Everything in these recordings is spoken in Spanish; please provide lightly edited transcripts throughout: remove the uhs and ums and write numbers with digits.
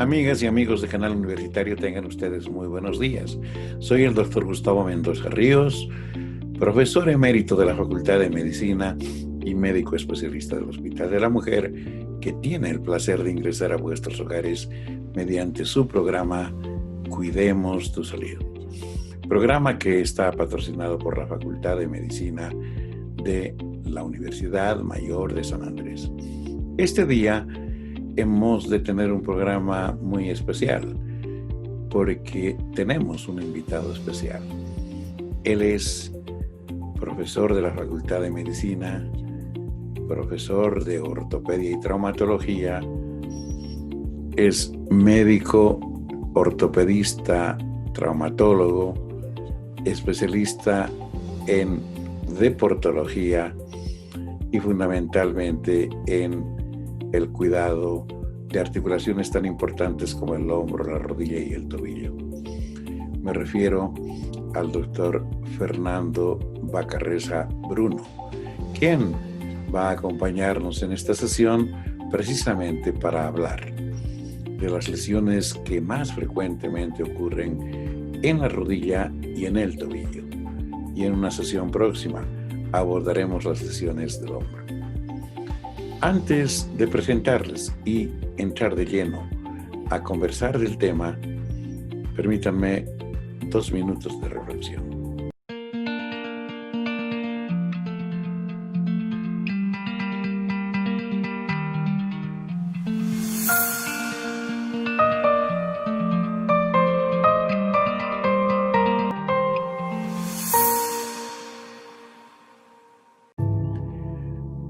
Amigas y amigos de Canal Universitario, tengan ustedes muy buenos días. Soy el doctor Gustavo Mendoza Ríos, profesor emérito de la Facultad de Medicina y médico especialista del Hospital de la Mujer, que tiene el placer de ingresar a vuestros hogares mediante su programa Cuidemos tu Salud. Programa que está patrocinado por la Facultad de Medicina de la Universidad Mayor de San Andrés. Este día hemos de tener un programa muy especial porque tenemos un invitado especial. Él es profesor de la Facultad de Medicina, profesor de ortopedia y traumatología, es médico, ortopedista, traumatólogo, especialista en deportología y fundamentalmente en el cuidado de articulaciones tan importantes como el hombro, la rodilla y el tobillo. Me refiero al doctor Fernando Bacarreza Bruno, quien va a acompañarnos en esta sesión precisamente para hablar de las lesiones que más frecuentemente ocurren en la rodilla y en el tobillo. Y en una sesión próxima abordaremos las lesiones del hombro. Antes de presentarles y entrar de lleno a conversar del tema, permítanme 2 minutos de reflexión.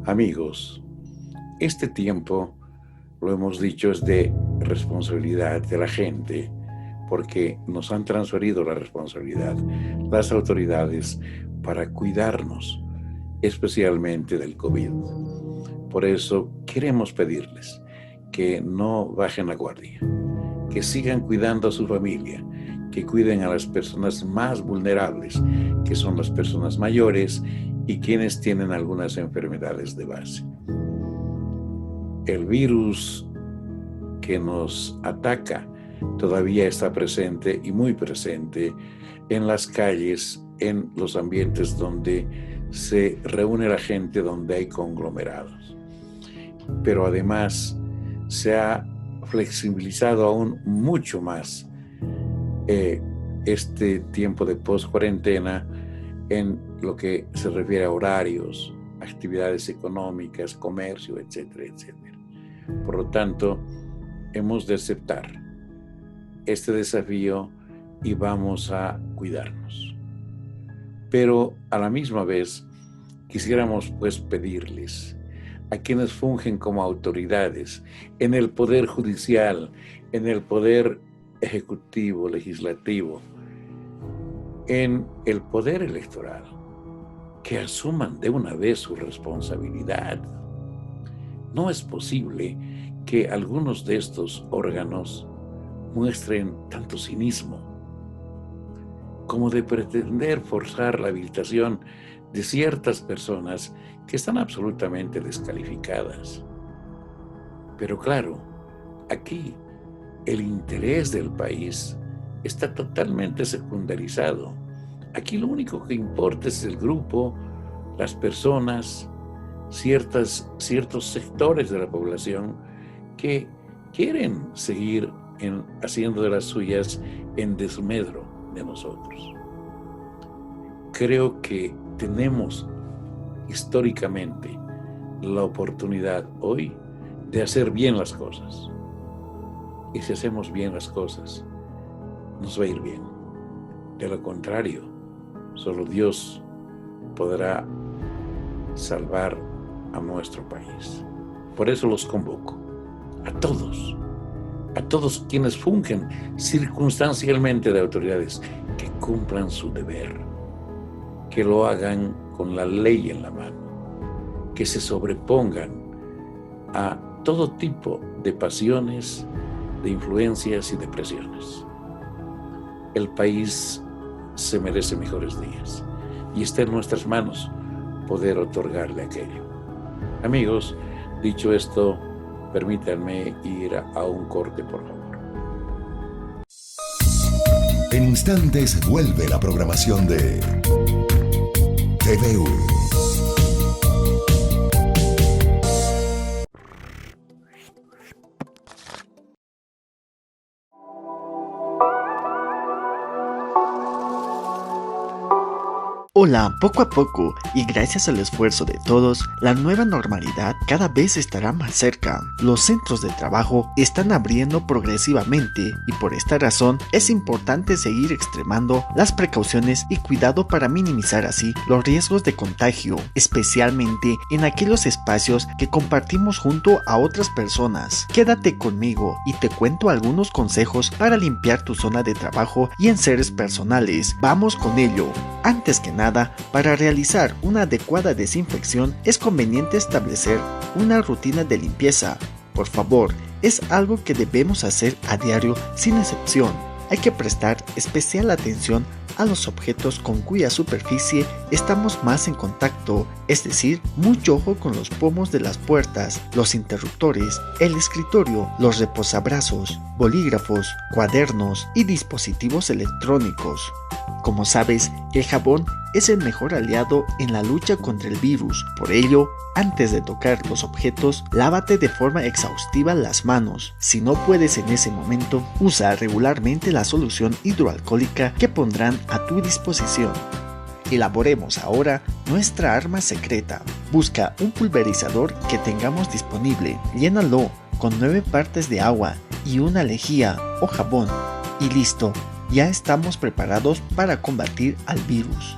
Amigos, este tiempo, lo hemos dicho, es de responsabilidad de la gente, porque nos han transferido la responsabilidad las autoridades para cuidarnos, especialmente del COVID. Por eso queremos pedirles que no bajen la guardia, que sigan cuidando a su familia, que cuiden a las personas más vulnerables, que son las personas mayores y quienes tienen algunas enfermedades de base. El virus que nos ataca todavía está presente y muy presente en las calles, en los ambientes donde se reúne la gente, donde hay conglomerados. Pero además se ha flexibilizado aún mucho más este tiempo de post-cuarentena en lo que se refiere a horarios, actividades económicas, comercio, etcétera, etcétera. Por lo tanto, hemos de aceptar este desafío y vamos a cuidarnos. Pero a la misma vez, quisiéramos pues pedirles a quienes fungen como autoridades en el poder judicial, en el poder ejecutivo, legislativo, en el poder electoral, que asuman de una vez su responsabilidad. No es posible que algunos de estos órganos muestren tanto cinismo como de pretender forzar la habilitación de ciertas personas que están absolutamente descalificadas. Pero claro, aquí el interés del país está totalmente secundarizado. Aquí lo único que importa es el grupo, las personas, ciertos sectores de la población que quieren seguir haciendo de las suyas en desmedro de nosotros. Creo que tenemos históricamente la oportunidad hoy de hacer bien las cosas. Y si hacemos bien las cosas, nos va a ir bien. De lo contrario, solo Dios podrá salvar a nuestro país. Por eso los convoco a todos quienes fungen circunstancialmente de autoridades, que cumplan su deber, que lo hagan con la ley en la mano, que se sobrepongan a todo tipo de pasiones, de influencias y de presiones. El país se merece mejores días y está en nuestras manos poder otorgarle aquello. Amigos, dicho esto, permítanme ir a un corte, por favor. En instantes vuelve la programación de TVU. Hola, poco a poco, y gracias al esfuerzo de todos, la nueva normalidad cada vez estará más cerca. Los centros de trabajo están abriendo progresivamente y por esta razón es importante seguir extremando las precauciones y cuidado para minimizar así los riesgos de contagio, especialmente en aquellos espacios que compartimos junto a otras personas. Quédate conmigo y te cuento algunos consejos para limpiar tu zona de trabajo y enseres personales. Vamos con ello. Antes que nada, para realizar una adecuada desinfección es conveniente establecer una rutina de limpieza. Por favor, es algo que debemos hacer a diario sin excepción. Hay que prestar especial atención a los objetos con cuya superficie estamos más en contacto, es decir, mucho ojo con los pomos de las puertas, los interruptores, el escritorio, los reposabrazos, bolígrafos, cuadernos y dispositivos electrónicos. Como sabes, el jabón es el mejor aliado en la lucha contra el virus. Por ello, antes de tocar los objetos, lávate de forma exhaustiva las manos. Si no puedes en ese momento, usa regularmente la solución hidroalcohólica que pondrán a tu disposición. Elaboremos ahora nuestra arma secreta. Busca un pulverizador que tengamos disponible. Llénalo con 9 partes de agua y una lejía o jabón. Y listo, ya estamos preparados para combatir al virus.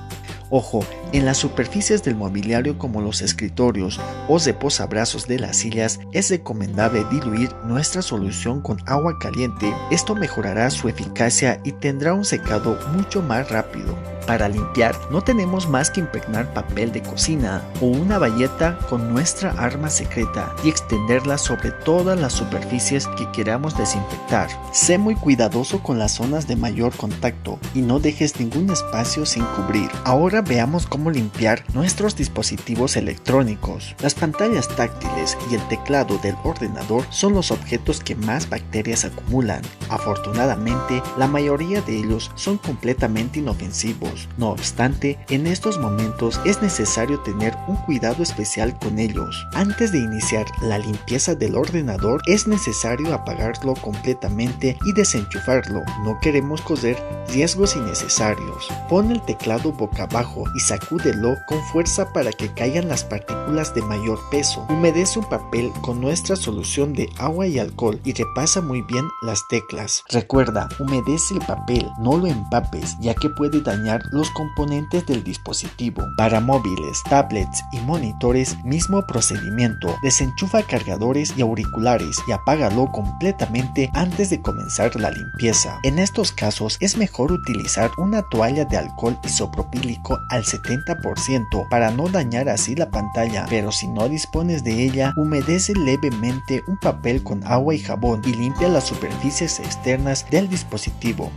Ojo, en las superficies del mobiliario como los escritorios o reposabrazos de las sillas es recomendable diluir nuestra solución con agua caliente. Esto mejorará su eficacia y tendrá un secado mucho más rápido. Para limpiar no tenemos más que impregnar papel de cocina o una bayeta con nuestra arma secreta y extenderla sobre todas las superficies que queramos desinfectar. Sé muy cuidadoso con las zonas de mayor contacto y no dejes ningún espacio sin cubrir. Ahora veamos cómo limpiar nuestros dispositivos electrónicos. Las pantallas táctiles y el teclado del ordenador son los objetos que más bacterias acumulan. Afortunadamente, la mayoría de ellos son completamente inofensivos. No obstante, en estos momentos es necesario tener un cuidado especial con ellos. Antes de iniciar la limpieza del ordenador, es necesario apagarlo completamente y desenchufarlo. No queremos correr riesgos innecesarios. Pon el teclado boca abajo y sacúdelo con fuerza para que caigan las partículas de mayor peso. Humedece un papel con nuestra solución de agua y alcohol y repasa muy bien las teclas. Recuerda, humedece el papel, no lo empapes, ya que puede dañar los componentes del dispositivo. Para móviles, tablets y monitores, mismo procedimiento. Desenchufa cargadores y auriculares y apágalo completamente antes de comenzar la limpieza. En estos casos es mejor utilizar una toalla de alcohol isopropílico al 70% para no dañar así la pantalla, pero si no dispones de ella, humedece levemente un papel con agua y jabón y limpia las superficies externas del dispositivo.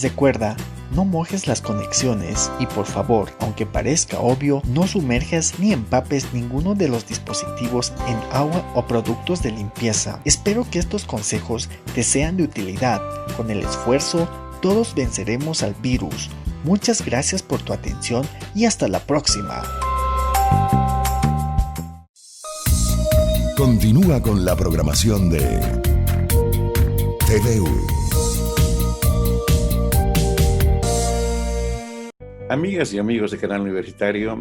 Recuerda, no mojes las conexiones y por favor, aunque parezca obvio, no sumerjas ni empapes ninguno de los dispositivos en agua o productos de limpieza. Espero que estos consejos te sean de utilidad. Con el esfuerzo, todos venceremos al virus. Muchas gracias por tu atención y hasta la próxima. Continúa con la programación de TVU. Amigas y amigos de Canal Universitario,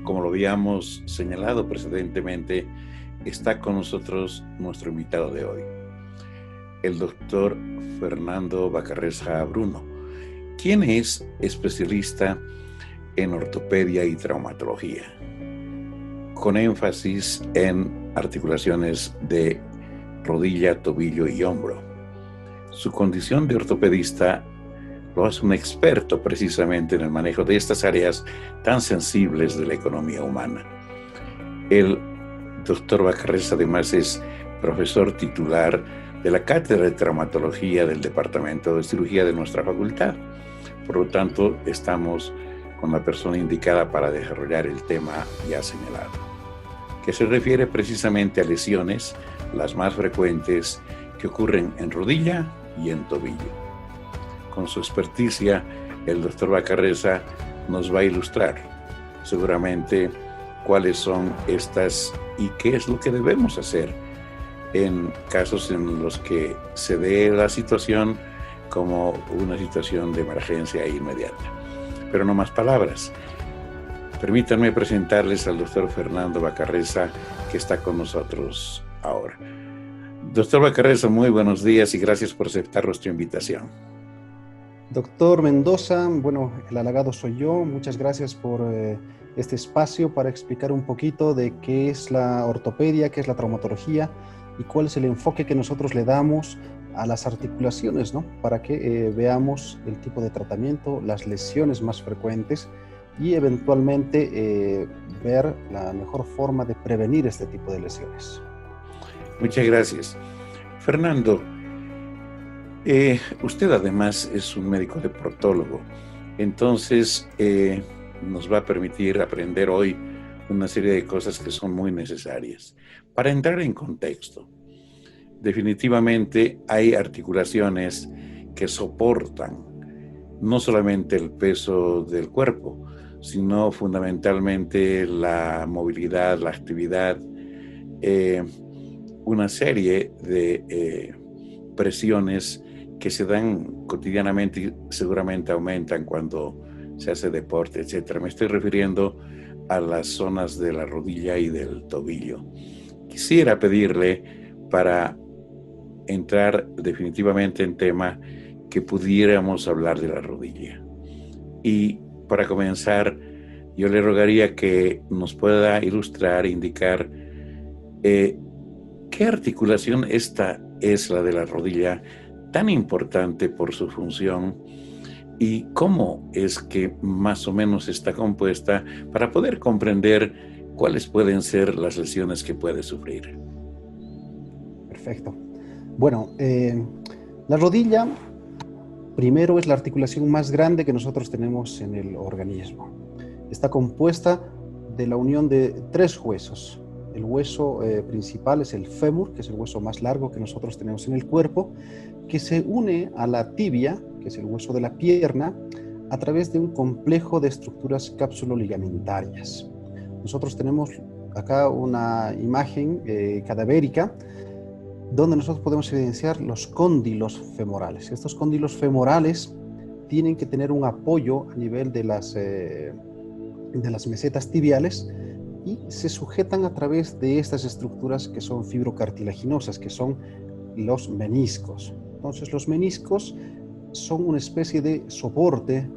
como lo habíamos señalado precedentemente, está con nosotros nuestro invitado de hoy, el doctor Fernando Bacarreza Bruno, quien es especialista en ortopedia y traumatología, con énfasis en articulaciones de rodilla, tobillo y hombro. Su condición de ortopedista lo hace un experto precisamente en el manejo de estas áreas tan sensibles de la economía humana. El doctor Bacarreza además es profesor titular de la Cátedra de Traumatología del Departamento de Cirugía de nuestra facultad. Por lo tanto, estamos con la persona indicada para desarrollar el tema ya señalado, que se refiere precisamente a lesiones, las más frecuentes, que ocurren en rodilla y en tobillo. con su experticia, el doctor Vacarreza nos va a ilustrar seguramente cuáles son estas y qué es lo que debemos hacer en casos en los que se dé la situación como una situación de emergencia inmediata. Pero no más palabras. Permítanme presentarles al doctor Fernando Vacarreza, que está con nosotros ahora. Doctor Vacarreza, muy buenos días y gracias por aceptar nuestra invitación. Doctor Mendoza, bueno, el halagado soy yo. Muchas gracias por este espacio para explicar un poquito de qué es la ortopedia, qué es la traumatología y cuál es el enfoque que nosotros le damos a las articulaciones, ¿no? Para que veamos el tipo de tratamiento, las lesiones más frecuentes y eventualmente ver la mejor forma de prevenir este tipo de lesiones. Muchas gracias. Fernando, usted además es un médico deportólogo, entonces nos va a permitir aprender hoy una serie de cosas que son muy necesarias. Para entrar en contexto, definitivamente hay articulaciones que soportan no solamente el peso del cuerpo, sino fundamentalmente la movilidad, la actividad, una serie de presiones que se dan cotidianamente y seguramente aumentan cuando se hace deporte, etc. Me estoy refiriendo a las zonas de la rodilla y del tobillo. Quisiera pedirle, para entrar definitivamente en tema, que pudiéramos hablar de la rodilla. Y para comenzar, yo le rogaría que nos pueda ilustrar, indicar qué articulación esta es la de la rodilla, tan importante por su función, y cómo es que más o menos está compuesta para poder comprender cuáles pueden ser las lesiones que puede sufrir. Perfecto. Bueno, la rodilla primero es la articulación más grande que nosotros tenemos en el organismo. Está compuesta de la unión de 3 huesos. El hueso principal es el fémur, que es el hueso más largo que nosotros tenemos en el cuerpo, que se une a la tibia, que es el hueso de la pierna, a través de un complejo de estructuras cápsulo-ligamentarias. Nosotros tenemos acá una imagen cadavérica donde nosotros podemos evidenciar los cóndilos femorales. Estos cóndilos femorales tienen que tener un apoyo a nivel de las mesetas tibiales y se sujetan a través de estas estructuras que son fibrocartilaginosas, que son los meniscos. Entonces, los meniscos son una especie de soporte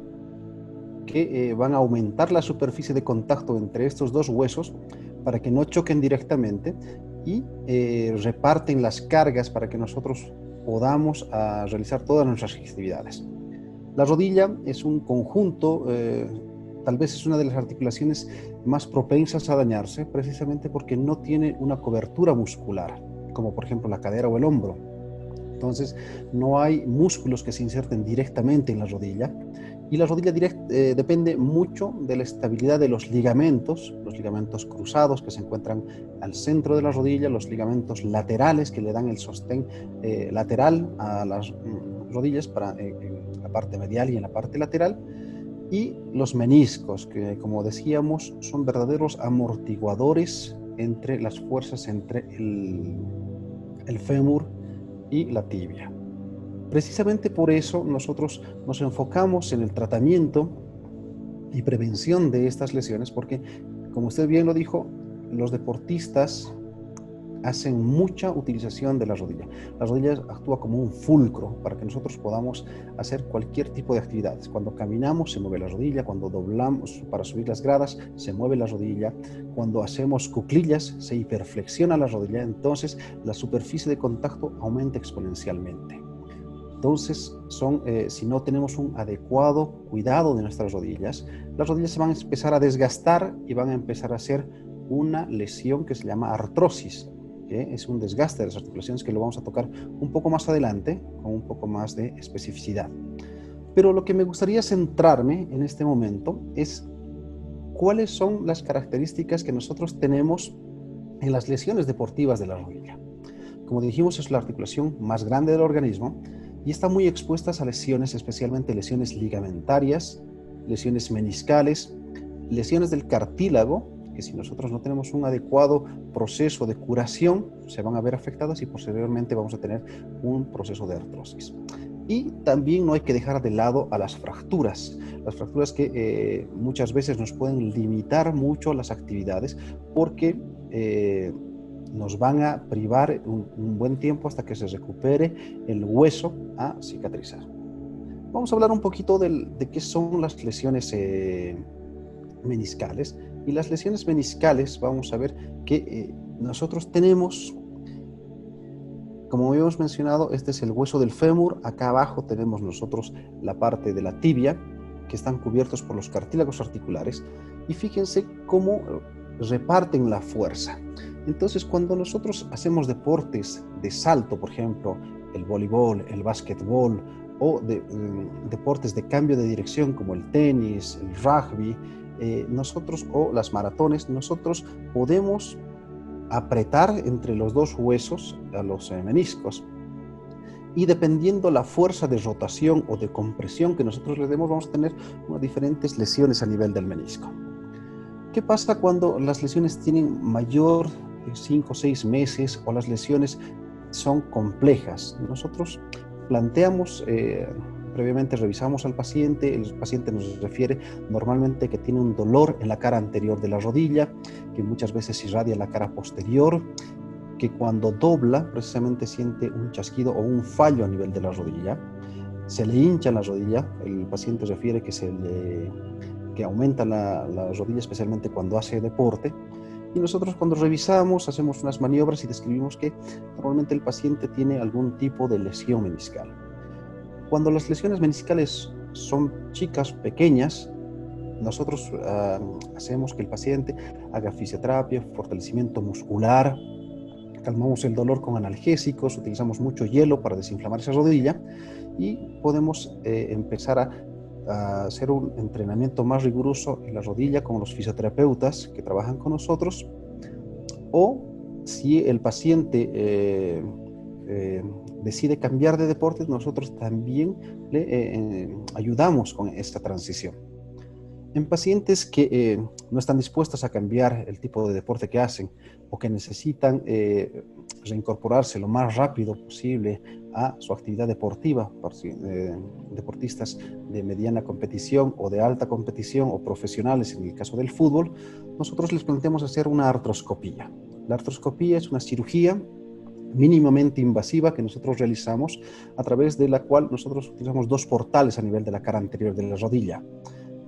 que van a aumentar la superficie de contacto entre estos 2 huesos para que no choquen directamente y reparten las cargas para que nosotros podamos realizar todas nuestras actividades. La rodilla es un conjunto, tal vez es una de las articulaciones más propensas a dañarse, precisamente porque no tiene una cobertura muscular, como por ejemplo la cadera o el hombro. Entonces, no hay músculos que se inserten directamente en la rodilla, y la rodilla depende mucho de la estabilidad de los ligamentos cruzados que se encuentran al centro de la rodilla, los ligamentos laterales que le dan el sostén lateral a las rodillas en la parte medial y en la parte lateral, y los meniscos, que como decíamos son verdaderos amortiguadores entre las fuerzas entre el fémur y la tibia. Precisamente por eso nosotros nos enfocamos en el tratamiento y prevención de estas lesiones, porque, como usted bien lo dijo, los deportistas hacen mucha utilización de la rodilla. La rodilla actúa como un fulcro para que nosotros podamos hacer cualquier tipo de actividades. Cuando caminamos se mueve la rodilla, cuando doblamos para subir las gradas se mueve la rodilla, cuando hacemos cuclillas se hiperflexiona la rodilla, entonces la superficie de contacto aumenta exponencialmente. Entonces, si no tenemos un adecuado cuidado de nuestras rodillas, las rodillas se van a empezar a desgastar y van a empezar a hacer una lesión que se llama artrosis, que es un desgaste de las articulaciones, que lo vamos a tocar un poco más adelante con un poco más de especificidad. Pero lo que me gustaría centrarme en este momento es cuáles son las características que nosotros tenemos en las lesiones deportivas de la rodilla. Como dijimos, es la articulación más grande del organismo y están muy expuestas a lesiones, especialmente lesiones ligamentarias, lesiones meniscales, lesiones del cartílago, que si nosotros no tenemos un adecuado proceso de curación, se van a ver afectadas y posteriormente vamos a tener un proceso de artrosis. Y también no hay que dejar de lado a las fracturas que muchas veces nos pueden limitar mucho las actividades porque nos van a privar un buen tiempo hasta que se recupere el hueso a cicatrizar. Vamos a hablar un poquito de qué son las lesiones meniscales. Y las lesiones meniscales, vamos a ver que nosotros tenemos, como habíamos mencionado, este es el hueso del fémur. Acá abajo tenemos nosotros la parte de la tibia, que están cubiertos por los cartílagos articulares. Y fíjense cómo reparten la fuerza. Entonces, cuando nosotros hacemos deportes de salto, por ejemplo, el voleibol, el básquetbol, o deportes de cambio de dirección como el tenis, el rugby, nosotros, o las maratones, nosotros podemos apretar entre los dos huesos a los meniscos, y dependiendo la fuerza de rotación o de compresión que nosotros le demos, vamos a tener unas diferentes lesiones a nivel del menisco. ¿Qué pasa cuando las lesiones tienen mayor de 5 o 6 meses o las lesiones son complejas? Nosotros planteamos, previamente revisamos al paciente, el paciente nos refiere normalmente que tiene un dolor en la cara anterior de la rodilla, que muchas veces irradia la cara posterior, que cuando dobla precisamente siente un chasquido o un fallo a nivel de la rodilla, se le hincha la rodilla, el paciente refiere que aumenta la rodilla especialmente cuando hace deporte, y nosotros cuando revisamos hacemos unas maniobras y describimos que normalmente el paciente tiene algún tipo de lesión meniscal. Cuando las lesiones meniscales son chicas, pequeñas, nosotros hacemos que el paciente haga fisioterapia, fortalecimiento muscular, calmamos el dolor con analgésicos, utilizamos mucho hielo para desinflamar esa rodilla y podemos empezar a hacer un entrenamiento más riguroso en la rodilla con los fisioterapeutas que trabajan con nosotros, o si el paciente decide cambiar de deporte, nosotros también le ayudamos con esta transición. En pacientes que no están dispuestos a cambiar el tipo de deporte que hacen o que necesitan reincorporarse lo más rápido posible a su actividad deportiva, deportistas de mediana competición o de alta competición o profesionales en el caso del fútbol, nosotros les planteamos hacer una artroscopía. La artroscopía es una cirugía mínimamente invasiva que nosotros realizamos, a través de la cual nosotros utilizamos 2 portales a nivel de la cara anterior de la rodilla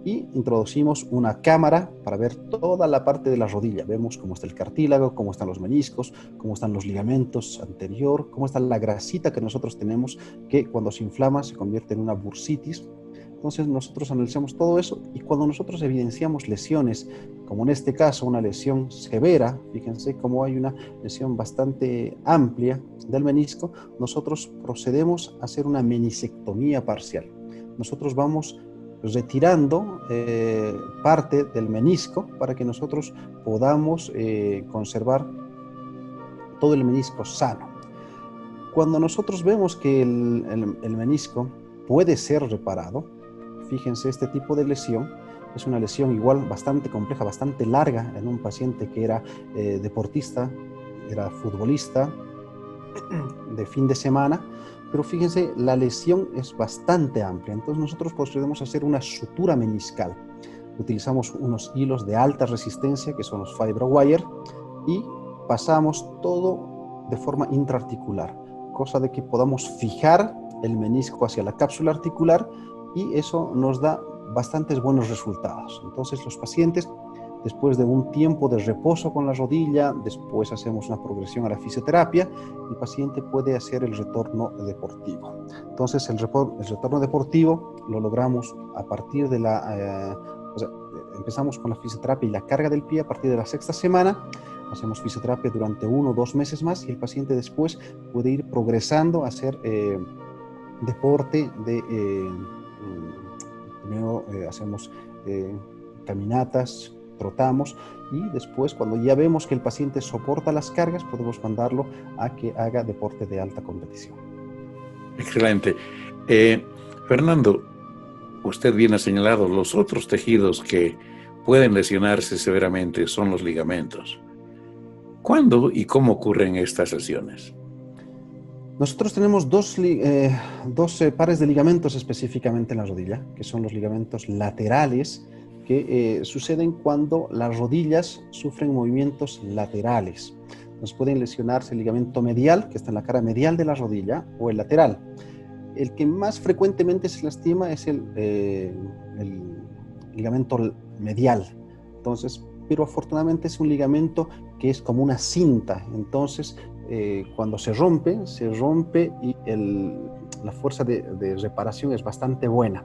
y introducimos una cámara para ver toda la parte de la rodilla. Vemos cómo está el cartílago, cómo están los meniscos, cómo están los ligamentos anterior, cómo está la grasita que nosotros tenemos, que cuando se inflama se convierte en una bursitis. Entonces nosotros analizamos todo eso, y cuando nosotros evidenciamos lesiones, como en este caso una lesión severa, fíjense cómo hay una lesión bastante amplia del menisco, nosotros procedemos a hacer una menisectomía parcial. Nosotros vamos retirando parte del menisco para que nosotros podamos conservar todo el menisco sano. Cuando nosotros vemos que el menisco puede ser reparado, fíjense, este tipo de lesión es una lesión igual bastante compleja, bastante larga en un paciente que era deportista, era futbolista de fin de semana, pero fíjense, la lesión es bastante amplia. Entonces nosotros procedemos a hacer una sutura meniscal. Utilizamos unos hilos de alta resistencia, que son los FibroWire, y pasamos todo de forma intraarticular, cosa de que podamos fijar el menisco hacia la cápsula articular, y eso nos da bastantes buenos resultados. Entonces los pacientes, después de un tiempo de reposo con la rodilla, después hacemos una progresión a la fisioterapia, el paciente puede hacer el retorno deportivo. Entonces el retorno deportivo lo logramos a partir de empezamos con la fisioterapia y la carga del pie a partir de la 6ª semana, hacemos fisioterapia durante 1 o 2 meses más, y el paciente después puede ir progresando a hacer deporte primero hacemos caminatas, trotamos, y después, cuando ya vemos que el paciente soporta las cargas, podemos mandarlo a que haga deporte de alta competición. Excelente. Fernando, usted bien ha señalado, los otros tejidos que pueden lesionarse severamente son los ligamentos. ¿Cuándo y cómo ocurren estas lesiones? Nosotros tenemos dos pares de ligamentos específicamente en la rodilla, que son los ligamentos laterales, que suceden cuando las rodillas sufren movimientos laterales. Nos pueden lesionarse el ligamento medial, que está en la cara medial de la rodilla, o el lateral. El que más frecuentemente se lastima es el ligamento medial. Entonces, pero afortunadamente es un ligamento que es como una cinta. Entonces, cuando se rompe y la fuerza de reparación es bastante buena.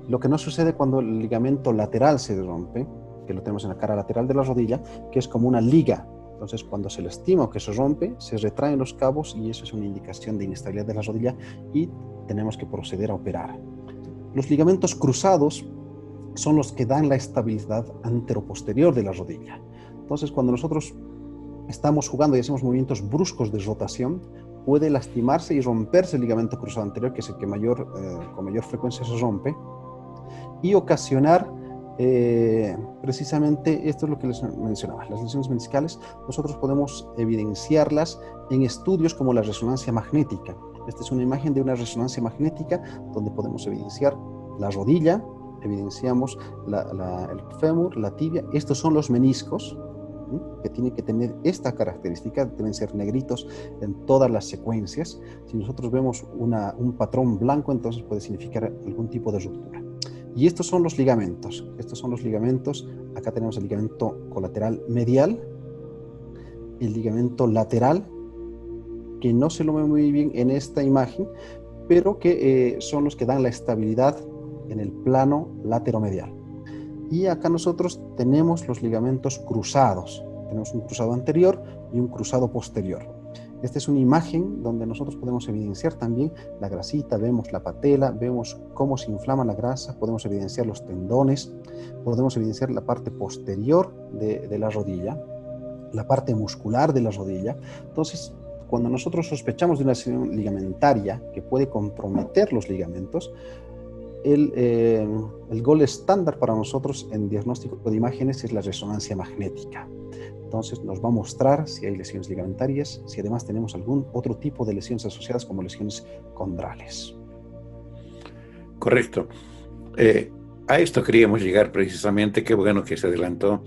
Lo que no sucede cuando el ligamento lateral se rompe, que lo tenemos en la cara lateral de la rodilla, que es como una liga. Entonces, cuando se lastima o que se rompe, se retraen los cabos y eso es una indicación de inestabilidad de la rodilla y tenemos que proceder a operar. Los ligamentos cruzados son los que dan la estabilidad anteroposterior de la rodilla. Entonces, cuando nosotros estamos jugando y hacemos movimientos bruscos de rotación, puede lastimarse y romperse el ligamento cruzado anterior, que es el que con mayor frecuencia se rompe, y ocasionar precisamente esto es lo que les mencionaba, las lesiones meniscales. Nosotros podemos evidenciarlas en estudios como la resonancia magnética. Esta es una imagen de una resonancia magnética donde podemos evidenciar la rodilla, evidenciamos el fémur, la tibia. Estos son los meniscos, que tienen que tener esta característica, deben ser negritos en todas las secuencias. Si nosotros vemos un patrón blanco, entonces puede significar algún tipo de ruptura. Y estos son los ligamentos. Acá tenemos el ligamento colateral medial, el ligamento lateral, que no se lo ve muy bien en esta imagen, pero que son los que dan la estabilidad en el plano lateromedial. Y acá nosotros tenemos los ligamentos cruzados. Tenemos un cruzado anterior y un cruzado posterior. Esta es una imagen donde nosotros podemos evidenciar también la grasita, vemos la patela, vemos cómo se inflama la grasa, podemos evidenciar los tendones, podemos evidenciar la parte posterior de la rodilla, la parte muscular de la rodilla. Entonces, cuando nosotros sospechamos de una lesión ligamentaria que puede comprometer los ligamentos, el gol estándar para nosotros en diagnóstico de imágenes es la resonancia magnética. Entonces nos va a mostrar si hay lesiones ligamentarias, si además tenemos algún otro tipo de lesiones asociadas como lesiones condrales. Correcto. A esto queríamos llegar precisamente. Qué bueno que se adelantó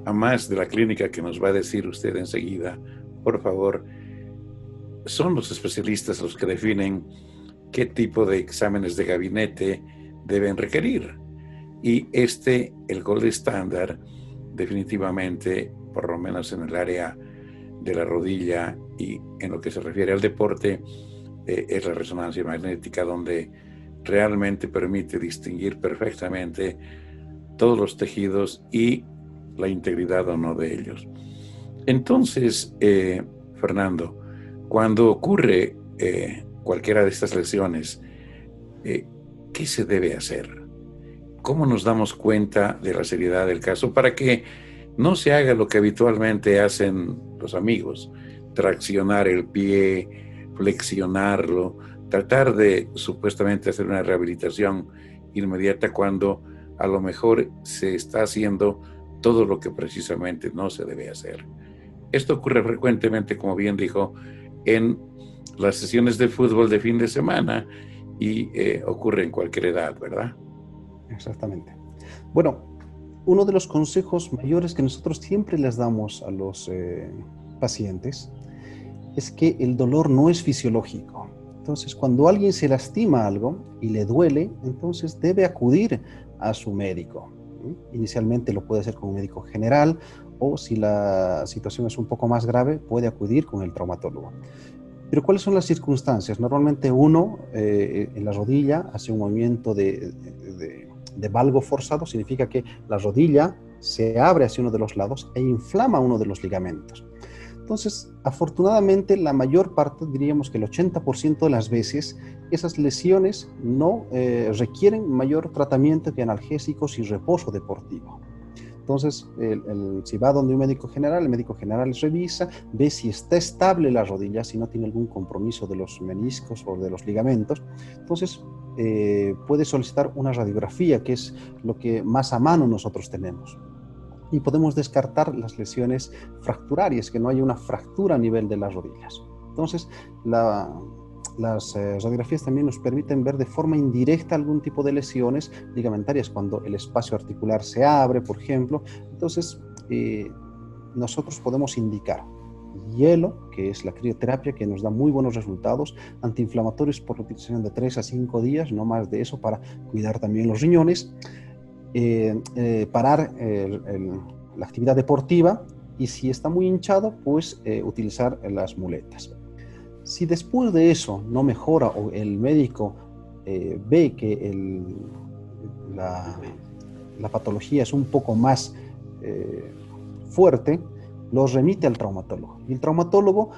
a más de la clínica que nos va a decir usted enseguida. Por favor, son los especialistas los que definen qué tipo de exámenes de gabinete deben requerir. Y el gold estándar, definitivamente, por lo menos en el área de la rodilla y en lo que se refiere al deporte, es la resonancia magnética, donde realmente permite distinguir perfectamente todos los tejidos y la integridad o no de ellos. Entonces, Fernando, cuando ocurre cualquiera de estas lesiones, ¿qué se debe hacer? ¿Cómo nos damos cuenta de la seriedad del caso para que no se haga lo que habitualmente hacen los amigos? Traccionar el pie, flexionarlo, tratar de supuestamente hacer una rehabilitación inmediata cuando a lo mejor se está haciendo todo lo que precisamente no se debe hacer. Esto ocurre frecuentemente, como bien dijo, en las sesiones de fútbol de fin de semana y ocurre en cualquier edad, ¿verdad? Exactamente. Bueno, uno de los consejos mayores que nosotros siempre les damos a los pacientes es que el dolor no es fisiológico. Entonces, cuando alguien se lastima algo y le duele, entonces debe acudir a su médico. Inicialmente lo puede hacer con un médico general o si la situación es un poco más grave, puede acudir con el traumatólogo. Pero ¿cuáles son las circunstancias? Normalmente uno en la rodilla hace un movimiento de valgo forzado, significa que la rodilla se abre hacia uno de los lados e inflama uno de los ligamentos. Entonces, afortunadamente, la mayor parte, diríamos que el 80% de las veces, esas lesiones no requieren mayor tratamiento que analgésicos y reposo deportivo. Entonces, si va donde un médico general, el médico general les revisa, ve si está estable la rodilla, si no tiene algún compromiso de los meniscos o de los ligamentos. Entonces, puede solicitar una radiografía, que es lo que más a mano nosotros tenemos. Y podemos descartar las lesiones fracturarias, que no haya una fractura a nivel de las rodillas. Entonces, las radiografías también nos permiten ver de forma indirecta algún tipo de lesiones ligamentarias, cuando el espacio articular se abre, por ejemplo. Entonces, nosotros podemos indicar hielo, que es la crioterapia, que nos da muy buenos resultados, antiinflamatorios por la utilización de 3 a 5 días, no más de eso, para cuidar también los riñones, parar la actividad deportiva, y si está muy hinchado, pues utilizar las muletas. Si después de eso no mejora, o el médico ve que la patología es un poco más fuerte, los remite al traumatólogo. Y el traumatólogo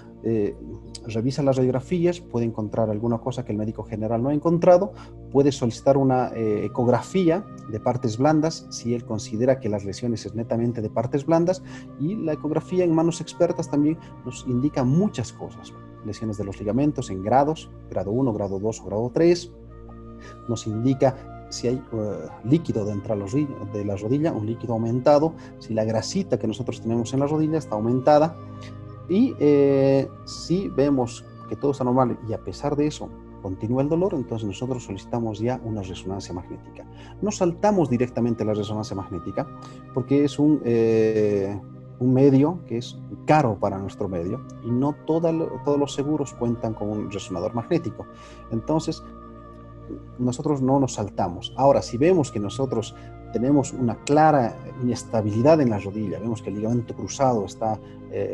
revisa las radiografías, puede encontrar alguna cosa que el médico general no ha encontrado, puede solicitar una ecografía de partes blandas, si él considera que las lesiones es netamente de partes blandas, y la ecografía en manos expertas también nos indica muchas cosas. Lesiones de los ligamentos en grados, grado 1, grado 2 o grado 3, nos indica si hay líquido dentro de la rodilla, un líquido aumentado, si la grasita que nosotros tenemos en la rodilla está aumentada, y si vemos que todo está normal y a pesar de eso continúa el dolor, entonces nosotros solicitamos ya una resonancia magnética. No saltamos directamente a la resonancia magnética porque es un medio que es caro para nuestro medio, y no todos los seguros cuentan con un resonador magnético. Entonces, nosotros no nos saltamos. Ahora, si vemos que nosotros tenemos una clara inestabilidad en la rodilla, vemos que el ligamento cruzado está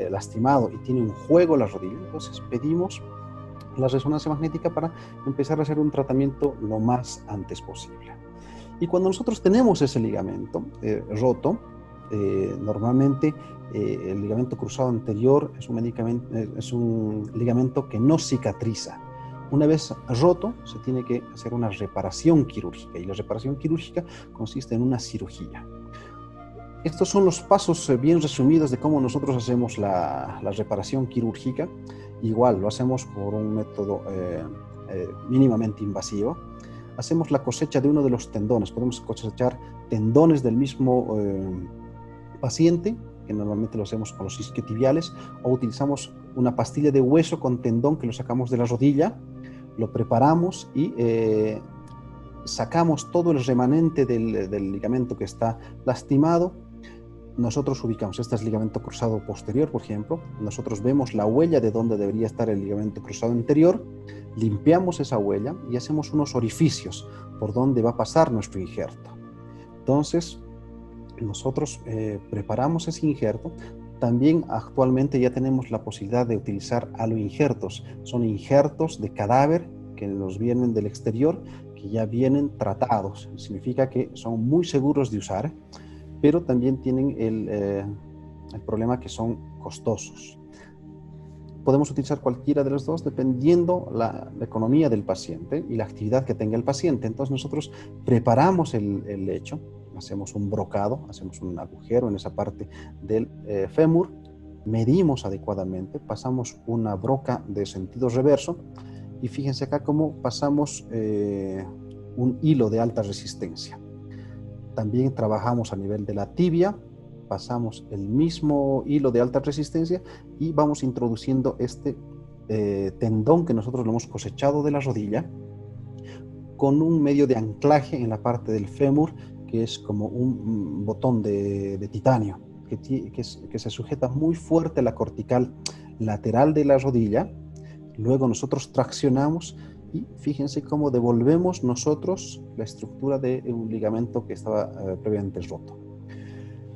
lastimado y tiene un juego la rodilla, entonces pedimos la resonancia magnética para empezar a hacer un tratamiento lo más antes posible. Y cuando nosotros tenemos ese ligamento roto, normalmente el ligamento cruzado anterior es un ligamento que no cicatriza. Una vez roto, se tiene que hacer una reparación quirúrgica, y la reparación quirúrgica consiste en una cirugía. Estos son los pasos bien resumidos de cómo nosotros hacemos la reparación quirúrgica. Igual lo hacemos por un método mínimamente invasivo. Hacemos la cosecha de uno de los tendones. Podemos cosechar tendones del mismo paciente, que normalmente lo hacemos con los isquiotibiales, o utilizamos una pastilla de hueso con tendón que lo sacamos de la rodilla, lo preparamos y sacamos todo el remanente del ligamento que está lastimado. Nosotros ubicamos, este es ligamento cruzado posterior, por ejemplo, nosotros vemos la huella de donde debería estar el ligamento cruzado anterior, limpiamos esa huella y hacemos unos orificios por donde va a pasar nuestro injerto. Entonces, nosotros preparamos ese injerto. También actualmente ya tenemos la posibilidad de utilizar aloinjertos. Son injertos de cadáver que nos vienen del exterior, que ya vienen tratados. Significa que son muy seguros de usar, pero también tienen el problema que son costosos. Podemos utilizar cualquiera de los dos dependiendo la economía del paciente y la actividad que tenga el paciente. Entonces nosotros preparamos el lecho, hacemos un brocado, hacemos un agujero en esa parte del fémur, medimos adecuadamente, pasamos una broca de sentido reverso, y fíjense acá cómo pasamos un hilo de alta resistencia. También trabajamos a nivel de la tibia, pasamos el mismo hilo de alta resistencia y vamos introduciendo este tendón que nosotros lo hemos cosechado de la rodilla con un medio de anclaje en la parte del fémur, que es como un botón de titanio que se sujeta muy fuerte a la cortical lateral de la rodilla. Luego nosotros traccionamos y fíjense cómo devolvemos nosotros la estructura de un ligamento que estaba previamente roto.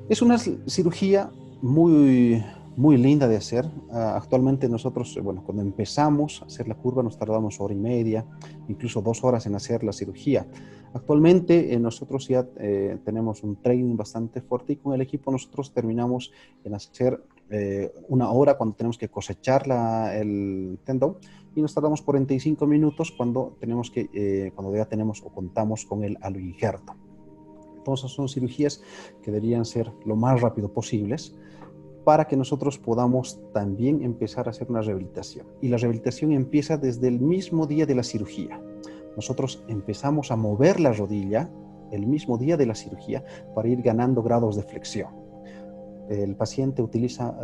Es una cirugía muy, muy linda de hacer. Actualmente nosotros, cuando empezamos a hacer la curva nos tardamos 1 hora y media, incluso 2 horas en hacer la cirugía. Actualmente nosotros ya tenemos un training bastante fuerte, y con el equipo nosotros terminamos en hacer 1 hora cuando tenemos que cosechar el tendón, y nos tardamos 45 minutos cuando ya tenemos o contamos con el aloinjerto. Entonces son cirugías que deberían ser lo más rápido posibles para que nosotros podamos también empezar a hacer una rehabilitación. Y la rehabilitación empieza desde el mismo día de la cirugía. Nosotros empezamos a mover la rodilla el mismo día de la cirugía para ir ganando grados de flexión. El paciente utiliza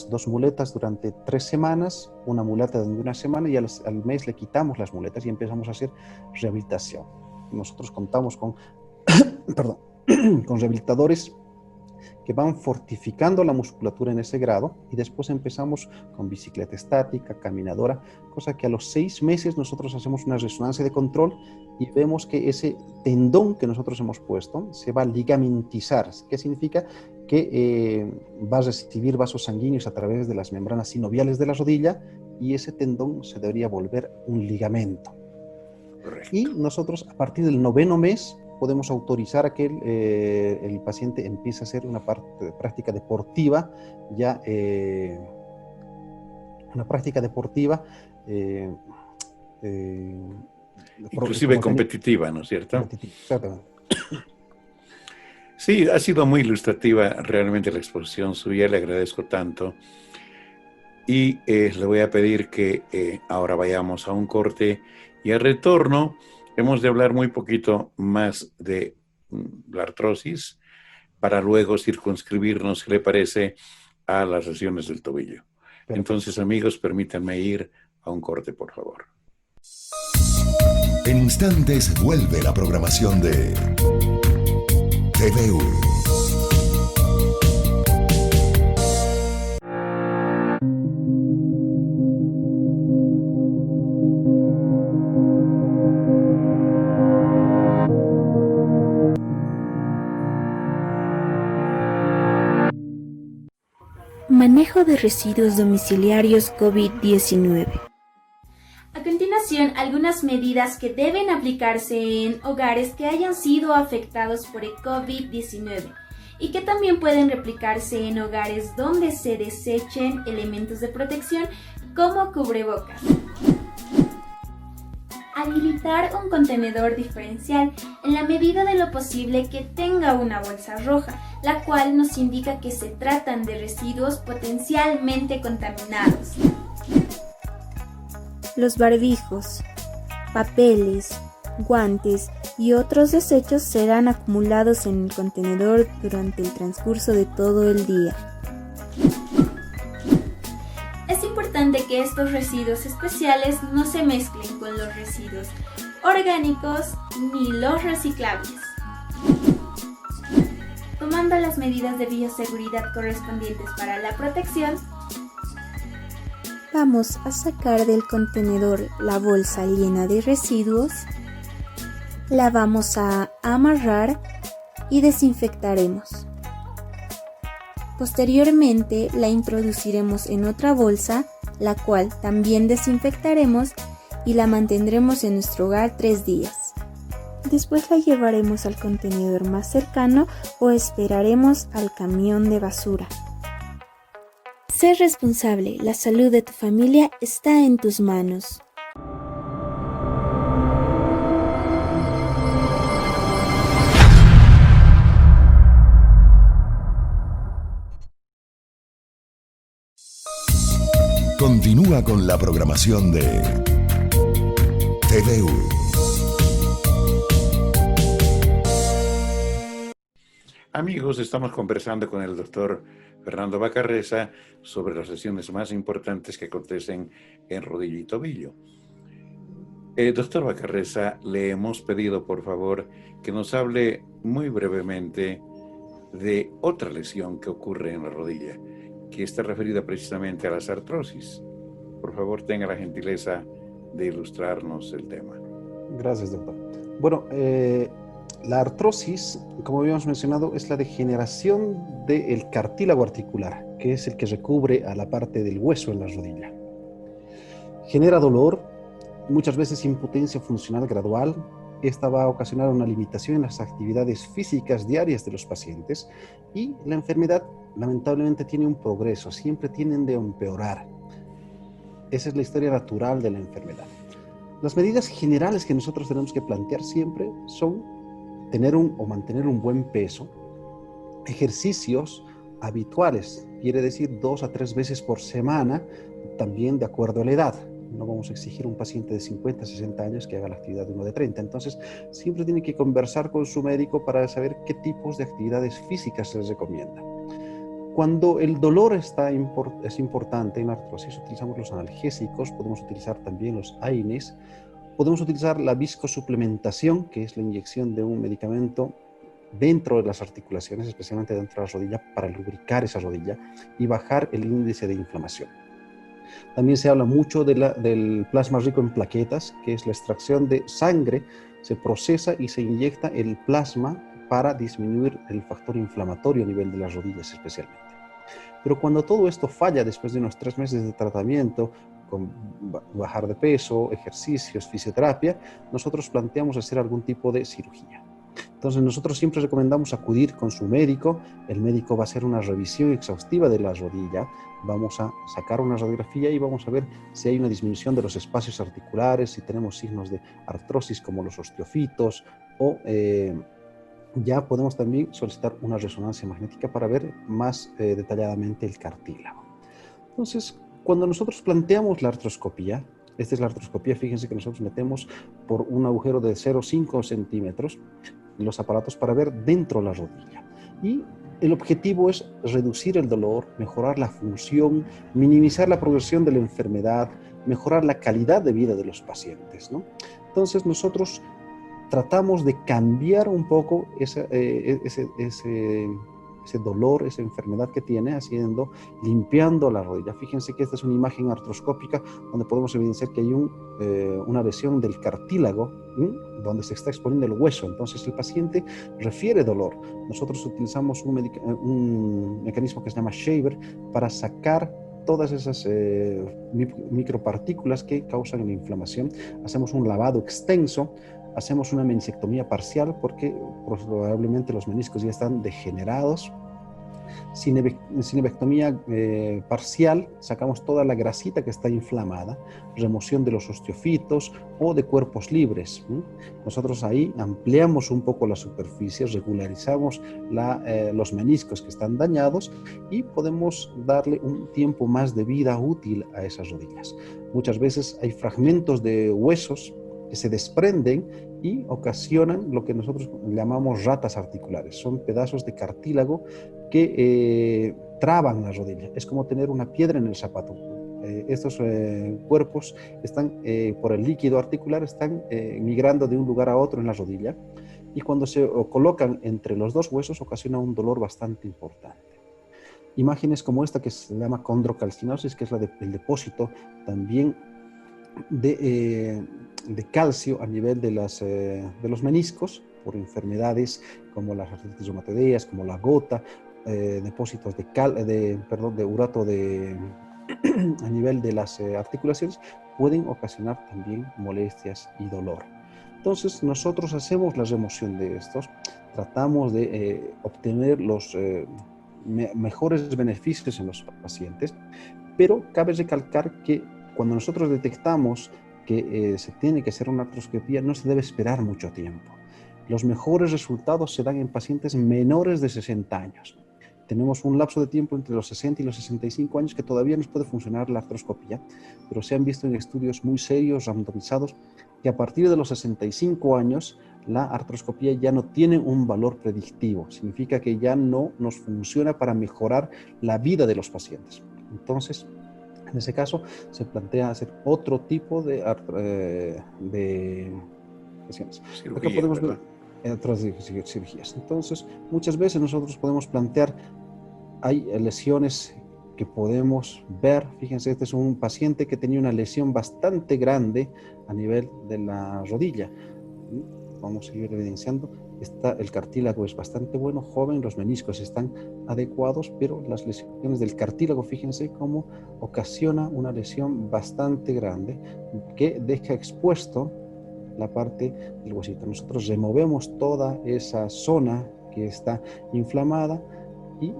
dos muletas durante 3 semanas, una muleta durante una semana y al mes le quitamos las muletas y empezamos a hacer rehabilitación. Nosotros contamos con, con rehabilitadores que van fortificando la musculatura en ese grado y después empezamos con bicicleta estática, caminadora, cosa que a los 6 meses nosotros hacemos una resonancia de control y vemos que ese tendón que nosotros hemos puesto se va a ligamentizar. ¿Qué significa? Que va a recibir vasos sanguíneos a través de las membranas sinoviales de la rodilla y ese tendón se debería volver un ligamento. Correcto. Y nosotros a partir del 9º mes podemos autorizar a que el paciente empiece a hacer una práctica deportiva, una práctica deportiva inclusive competitiva, ¿no es cierto? Competitiva, exactamente. Sí, ha sido muy ilustrativa realmente la exposición suya, le agradezco tanto. Y le voy a pedir que ahora vayamos a un corte y al retorno hemos de hablar muy poquito más de la artrosis para luego circunscribirnos, ¿qué le parece?, a las lesiones del tobillo. Perfecto. Entonces, amigos, permítanme ir a un corte, por favor. En instantes vuelve la programación de TVU. Manejo de residuos domiciliarios COVID-19. A continuación, algunas medidas que deben aplicarse en hogares que hayan sido afectados por el COVID-19 y que también pueden replicarse en hogares donde se desechen elementos de protección como cubrebocas. Habilitar un contenedor diferencial en la medida de lo posible que tenga una bolsa roja, la cual nos indica que se tratan de residuos potencialmente contaminados. Los barbijos, papeles, guantes y otros desechos serán acumulados en el contenedor durante el transcurso de todo el día. Es importante que estos residuos especiales no se mezclen con los residuos orgánicos ni los reciclables. Tomando las medidas de bioseguridad correspondientes para la protección, vamos a sacar del contenedor la bolsa llena de residuos, la vamos a amarrar y desinfectaremos. Posteriormente la introduciremos en otra bolsa, la cual también desinfectaremos y la mantendremos en nuestro hogar 3 días. Después la llevaremos al contenedor más cercano o esperaremos al camión de basura. Sé responsable, la salud de tu familia está en tus manos. Continúa con la programación de TVU. Amigos, estamos conversando con el doctor Fernando Bacarreza sobre las lesiones más importantes que acontecen en rodilla y tobillo. Doctor Bacarreza, le hemos pedido, por favor, que nos hable muy brevemente de otra lesión que ocurre en la rodilla, que está referida precisamente a las artrosis. Por favor, tenga la gentileza de ilustrarnos el tema. Gracias, doctor. Bueno, la artrosis, como habíamos mencionado, es la degeneración del cartílago articular, que es el que recubre a la parte del hueso en la rodilla. Genera dolor, muchas veces impotencia funcional gradual. Esta va a ocasionar una limitación en las actividades físicas diarias de los pacientes y la enfermedad lamentablemente tiene un progreso, siempre tienden a empeorar. Esa es la historia natural de la enfermedad. Las medidas generales que nosotros tenemos que plantear siempre son mantener un buen peso, ejercicios habituales, quiere decir 2 a 3 veces por semana, también de acuerdo a la edad. No vamos a exigir a un paciente de 50, 60 años que haga la actividad de uno de 30. Entonces, siempre tiene que conversar con su médico para saber qué tipos de actividades físicas se les recomienda. Cuando el dolor es importante en la artrosis, utilizamos los analgésicos, podemos utilizar también los AINES, podemos utilizar la viscosuplementación, que es la inyección de un medicamento dentro de las articulaciones, especialmente dentro de la rodilla, para lubricar esa rodilla y bajar el índice de inflamación. También se habla mucho del plasma rico en plaquetas, que es la extracción de sangre, se procesa y se inyecta el plasma para disminuir el factor inflamatorio a nivel de las rodillas especialmente. Pero cuando todo esto falla después de unos 3 meses de tratamiento, con bajar de peso, ejercicios, fisioterapia, nosotros planteamos hacer algún tipo de cirugía. Entonces nosotros siempre recomendamos acudir con su médico. El médico va a hacer una revisión exhaustiva de la rodilla, vamos a sacar una radiografía y vamos a ver si hay una disminución de los espacios articulares, si tenemos signos de artrosis como los osteofitos o ya podemos también solicitar una resonancia magnética para ver más detalladamente el cartílago. Entonces, cuando nosotros planteamos la artroscopía, esta es la artroscopía, fíjense que nosotros metemos por un agujero de 0,5 centímetros los aparatos para ver dentro de la rodilla. Y el objetivo es reducir el dolor, mejorar la función, minimizar la progresión de la enfermedad, mejorar la calidad de vida de los pacientes, ¿no? Entonces nosotros tratamos de cambiar un poco ese dolor, esa enfermedad que tiene, limpiando la rodilla. Fíjense que esta es una imagen artroscópica donde podemos evidenciar que hay una lesión del cartílago, donde se está exponiendo el hueso. Entonces el paciente refiere dolor. Nosotros utilizamos un mecanismo que se llama Shaver para sacar todas esas micropartículas que causan la inflamación. Hacemos un lavado extenso, hacemos una meniscectomía parcial porque probablemente los meniscos ya están degenerados. Cinebectomía parcial, sacamos toda la grasita que está inflamada, remoción de los osteofitos o de cuerpos libres. Nosotros ahí ampliamos un poco la superficie, regularizamos los meniscos que están dañados y podemos darle un tiempo más de vida útil a esas rodillas. Muchas veces hay fragmentos de huesos que se desprenden y ocasionan lo que nosotros llamamos ratas articulares. Son pedazos de cartílago que traban la rodilla. Es como tener una piedra en el zapato. Estos cuerpos están, por el líquido articular, están migrando de un lugar a otro en la rodilla y cuando se colocan entre los dos huesos ocasiona un dolor bastante importante. Imágenes como esta que se llama condrocalcinosis, que es el depósito también de calcio a nivel de los meniscos por enfermedades como las artritis reumatoideas, como la gota, depósitos de urato a nivel de las articulaciones pueden ocasionar también molestias y dolor. Entonces nosotros hacemos la remoción de estos, tratamos de obtener los mejores beneficios en los pacientes, pero cabe recalcar que cuando nosotros detectamos que se tiene que hacer una artroscopía, no se debe esperar mucho tiempo. Los mejores resultados se dan en pacientes menores de 60 años. Tenemos un lapso de tiempo entre los 60 y los 65 años que todavía nos puede funcionar la artroscopía, pero se han visto en estudios muy serios, randomizados, que a partir de los 65 años la artroscopía ya no tiene un valor predictivo. Significa que ya no nos funciona para mejorar la vida de los pacientes. Entonces, en ese caso, se plantea hacer otro tipo de cirugía. Acá podemos ver otras cirugías. Entonces, muchas veces nosotros podemos plantear, hay lesiones que podemos ver. Fíjense, este es un paciente que tenía una lesión bastante grande a nivel de la rodilla. Vamos a seguir evidenciando. El cartílago es bastante bueno, joven, los meniscos están adecuados, pero las lesiones del cartílago, fíjense cómo ocasiona una lesión bastante grande que deja expuesto la parte del huesito. Nosotros removemos toda esa zona que está inflamada y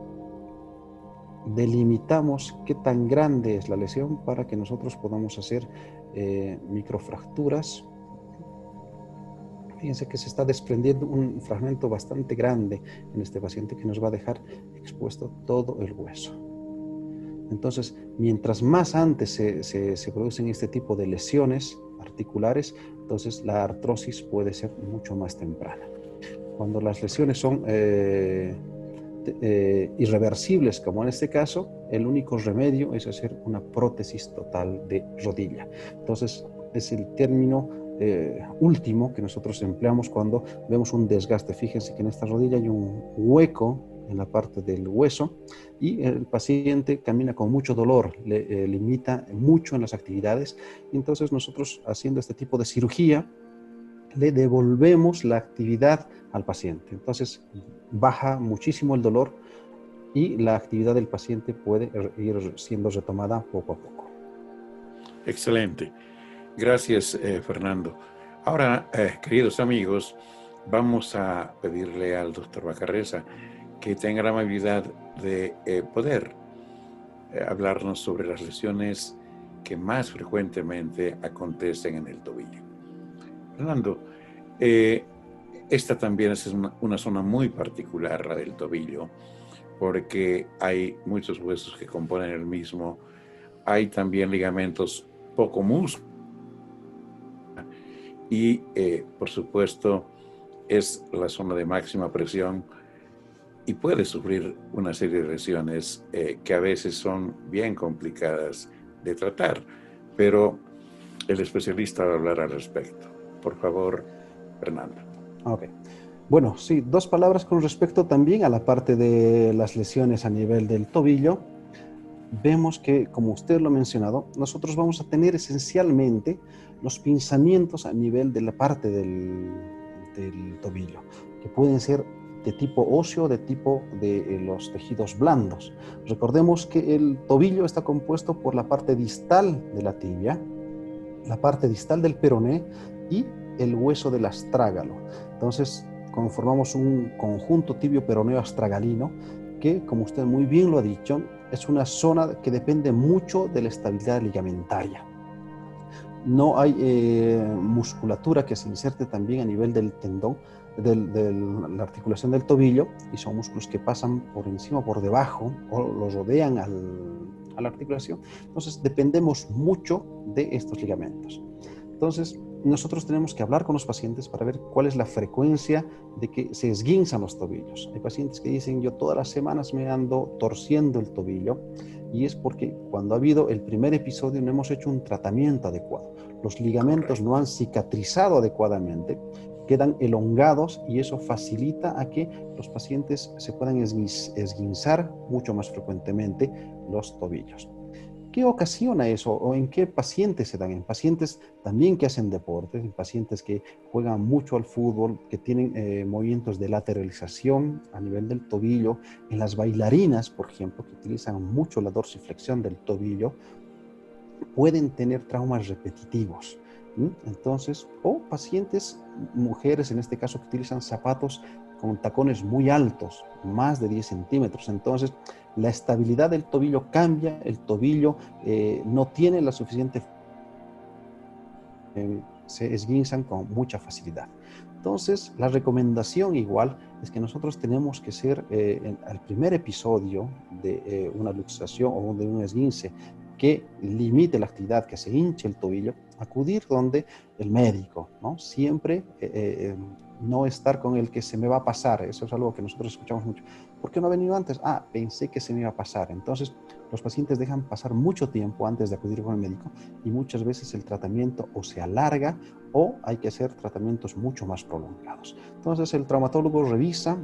delimitamos qué tan grande es la lesión para que nosotros podamos hacer microfracturas Fíjense que se está desprendiendo un fragmento bastante grande en este paciente que nos va a dejar expuesto todo el hueso. Entonces, mientras más antes se producen este tipo de lesiones articulares, entonces la artrosis puede ser mucho más temprana. Cuando las lesiones son irreversibles, como en este caso, el único remedio es hacer una prótesis total de rodilla. Entonces, es el término último que nosotros empleamos cuando vemos un desgaste. Fíjense que en esta rodilla hay un hueco en la parte del hueso y el paciente camina con mucho dolor, le limita mucho en las actividades. Y entonces nosotros, haciendo este tipo de cirugía, le devolvemos la actividad al paciente. Entonces baja muchísimo el dolor y la actividad del paciente puede ir siendo retomada poco a poco. Excelente. Gracias, Fernando. Ahora, queridos amigos, vamos a pedirle al doctor Bacarreza que tenga la amabilidad de poder hablarnos sobre las lesiones que más frecuentemente acontecen en el tobillo. Fernando, esta también es una zona muy particular, la del tobillo, porque hay muchos huesos que componen el mismo, hay también ligamentos poco músculos y, por supuesto, es la zona de máxima presión y puede sufrir una serie de lesiones que a veces son bien complicadas de tratar, pero el especialista va a hablar al respecto. Por favor, Fernando. Ok. Bueno, sí, dos palabras con respecto también a la parte de las lesiones a nivel del tobillo. Vemos que, como usted lo ha mencionado, nosotros vamos a tener esencialmente los pinzamientos a nivel de la parte del tobillo, que pueden ser de tipo óseo, de tipo de los tejidos blandos. Recordemos que el tobillo está compuesto por la parte distal de la tibia, la parte distal del peroné y el hueso del astrágalo. Entonces, conformamos un conjunto tibio-peroneo astragalino que, como usted muy bien lo ha dicho, es una zona que depende mucho de la estabilidad ligamentaria. No hay musculatura que se inserte también a nivel del tendón, de la articulación del tobillo, y son músculos que pasan por encima, por debajo, o los rodean a la articulación. Entonces, dependemos mucho de estos ligamentos. Entonces, nosotros tenemos que hablar con los pacientes para ver cuál es la frecuencia de que se esguinzan los tobillos. Hay pacientes que dicen, yo todas las semanas me ando torciendo el tobillo, y es porque cuando ha habido el primer episodio no hemos hecho un tratamiento adecuado. Los ligamentos no han cicatrizado adecuadamente, quedan elongados y eso facilita a que los pacientes se puedan esguinzar mucho más frecuentemente los tobillos. ¿Qué ocasiona eso o en qué pacientes se dan? En pacientes también que hacen deporte, en pacientes que juegan mucho al fútbol, que tienen movimientos de lateralización a nivel del tobillo, en las bailarinas, por ejemplo, que utilizan mucho la dorsiflexión del tobillo, pueden tener traumas repetitivos. Entonces, o pacientes, mujeres en este caso, que utilizan zapatos con tacones muy altos, más de 10 centímetros. Entonces, la estabilidad del tobillo cambia, el tobillo no tiene la suficiente, se esguinzan con mucha facilidad. Entonces, la recomendación igual es que nosotros tenemos que ser, al primer episodio de una luxación o de un esguince que limite la actividad, que se hinche el tobillo, acudir donde el médico, ¿no? Siempre no estar con el que se me va a pasar. Eso es algo que nosotros escuchamos mucho. ¿Por qué no ha venido antes? Pensé que se me iba a pasar. Entonces, los pacientes dejan pasar mucho tiempo antes de acudir con el médico y muchas veces el tratamiento o se alarga o hay que hacer tratamientos mucho más prolongados. Entonces, el traumatólogo revisa,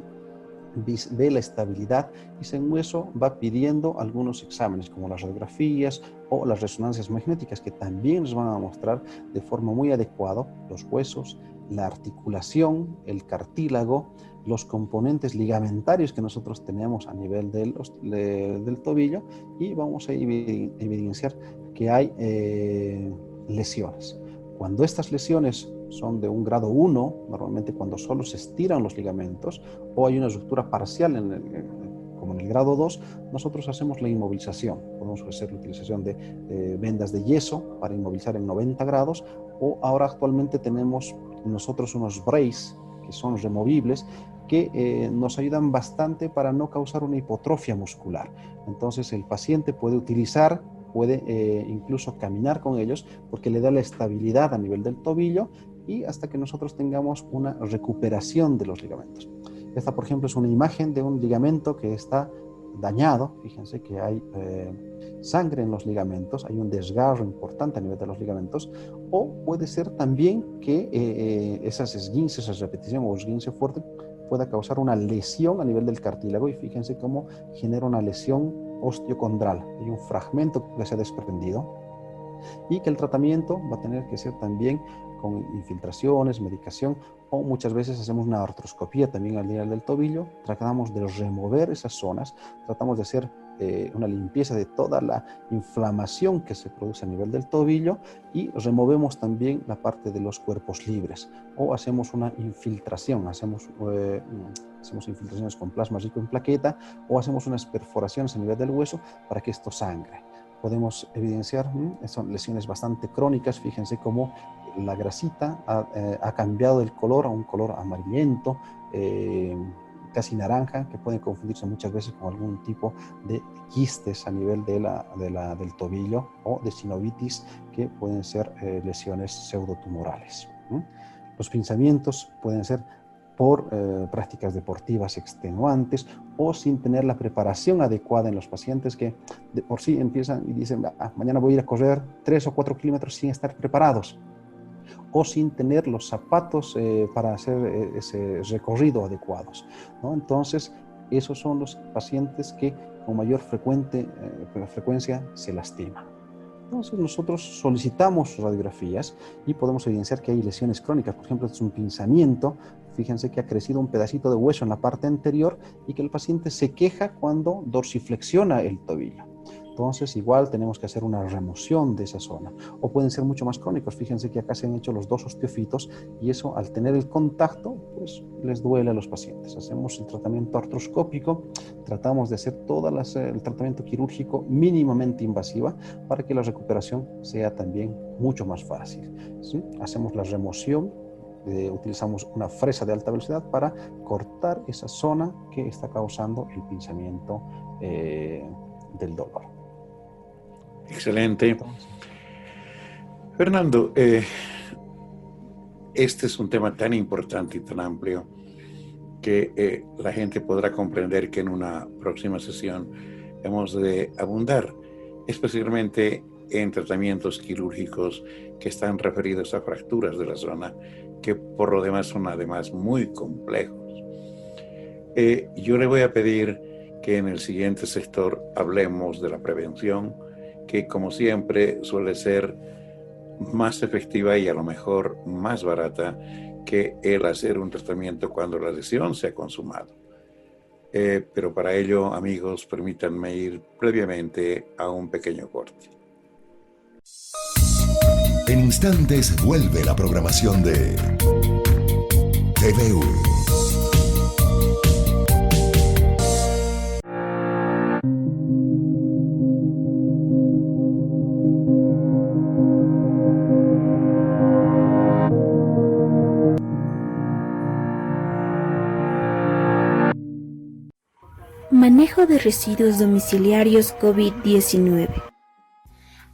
ve la estabilidad y según eso va pidiendo algunos exámenes como las radiografías o las resonancias magnéticas que también nos van a mostrar de forma muy adecuada los huesos, la articulación, el cartílago, los componentes ligamentarios que nosotros tenemos a nivel del tobillo y vamos a evidenciar que hay lesiones. Cuando estas lesiones son de un grado 1, normalmente cuando solo se estiran los ligamentos o hay una ruptura parcial como en el grado 2, nosotros hacemos la inmovilización. Podemos hacer la utilización de vendas de yeso para inmovilizar en 90 grados o ahora actualmente tenemos nosotros unos braces que son removibles, que nos ayudan bastante para no causar una hipotrofia muscular. Entonces el paciente puede utilizar, puede incluso caminar con ellos porque le da la estabilidad a nivel del tobillo y hasta que nosotros tengamos una recuperación de los ligamentos. Esta, por ejemplo, es una imagen de un ligamento que está dañado. Fíjense que hay sangre en los ligamentos, hay un desgarro importante a nivel de los ligamentos, o puede ser también que esas esguinces, esa repetición o esguince fuerte pueda causar una lesión a nivel del cartílago y fíjense cómo genera una lesión osteocondral. Hay un fragmento que se ha desprendido y que el tratamiento va a tener que ser también con infiltraciones, medicación, o muchas veces hacemos una artroscopía también al nivel del tobillo, tratamos de remover esas zonas, tratamos de hacer una limpieza de toda la inflamación que se produce a nivel del tobillo y removemos también la parte de los cuerpos libres, o hacemos una infiltración, hacemos infiltraciones con plasma rico en plaqueta, o hacemos unas perforaciones a nivel del hueso para que esto sangre. Podemos evidenciar, son lesiones bastante crónicas, fíjense cómo la grasita ha cambiado el color a un color amarillento, casi naranja, que puede confundirse muchas veces con algún tipo de quistes a nivel del tobillo o de sinovitis, que pueden ser lesiones pseudotumorales. Los pinzamientos pueden ser por prácticas deportivas extenuantes o sin tener la preparación adecuada en los pacientes que de por sí empiezan y dicen, mañana voy a ir a correr 3 o 4 kilómetros sin estar preparados, o sin tener los zapatos para hacer ese recorrido adecuados, ¿no? Entonces, esos son los pacientes que con mayor frecuencia se lastiman. Entonces, nosotros solicitamos radiografías y podemos evidenciar que hay lesiones crónicas. Por ejemplo, es un pinzamiento. Fíjense que ha crecido un pedacito de hueso en la parte anterior y que el paciente se queja cuando dorsiflexiona el tobillo. Entonces, igual tenemos que hacer una remoción de esa zona. O pueden ser mucho más crónicos. Fíjense que acá se han hecho los 2 osteofitos y eso, al tener el contacto, pues les duele a los pacientes. Hacemos el tratamiento artroscópico, tratamos de hacer todo el tratamiento quirúrgico mínimamente invasiva para que la recuperación sea también mucho más fácil, ¿sí? Hacemos la remoción, utilizamos una fresa de alta velocidad para cortar esa zona que está causando el pinzamiento del dolor. Excelente. Fernando, este es un tema tan importante y tan amplio que la gente podrá comprender que en una próxima sesión hemos de abundar, especialmente en tratamientos quirúrgicos que están referidos a fracturas de la zona, que por lo demás son además muy complejos. Yo le voy a pedir que en el siguiente sector hablemos de la prevención, que como siempre suele ser más efectiva y a lo mejor más barata que el hacer un tratamiento cuando la lesión se ha consumado. Pero para ello, amigos, permítanme ir previamente a un pequeño corte. En instantes vuelve la programación de TVU. Manejo de residuos domiciliarios COVID-19.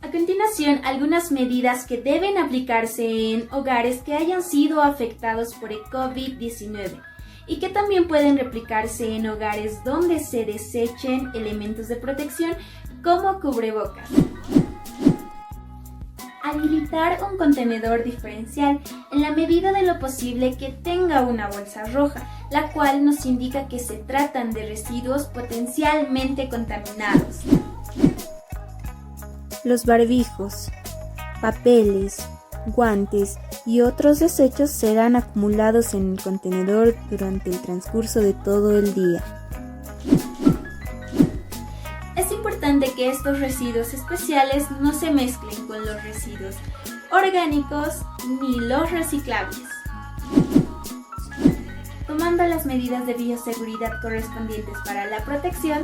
A continuación, algunas medidas que deben aplicarse en hogares que hayan sido afectados por el COVID-19 y que también pueden replicarse en hogares donde se desechen elementos de protección como cubrebocas. Habilitar un contenedor diferencial en la medida de lo posible que tenga una bolsa roja, la cual nos indica que se tratan de residuos potencialmente contaminados. Los barbijos, papeles, guantes y otros desechos serán acumulados en el contenedor durante el transcurso de todo el día. Es importante que estos residuos especiales no se mezclen con los residuos orgánicos ni los reciclables. Tomando las medidas de bioseguridad correspondientes para la protección,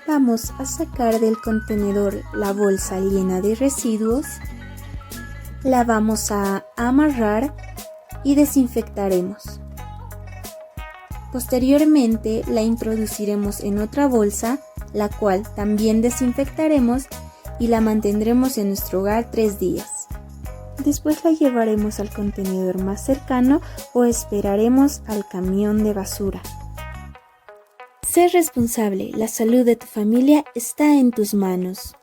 vamos a sacar del contenedor la bolsa llena de residuos La vamos a amarrar y desinfectaremos. Posteriormente la introduciremos en otra bolsa, la cual también desinfectaremos y la mantendremos en nuestro hogar 3 días. Después la llevaremos al contenedor más cercano o esperaremos al camión de basura. Sé responsable, la salud de tu familia está en tus manos.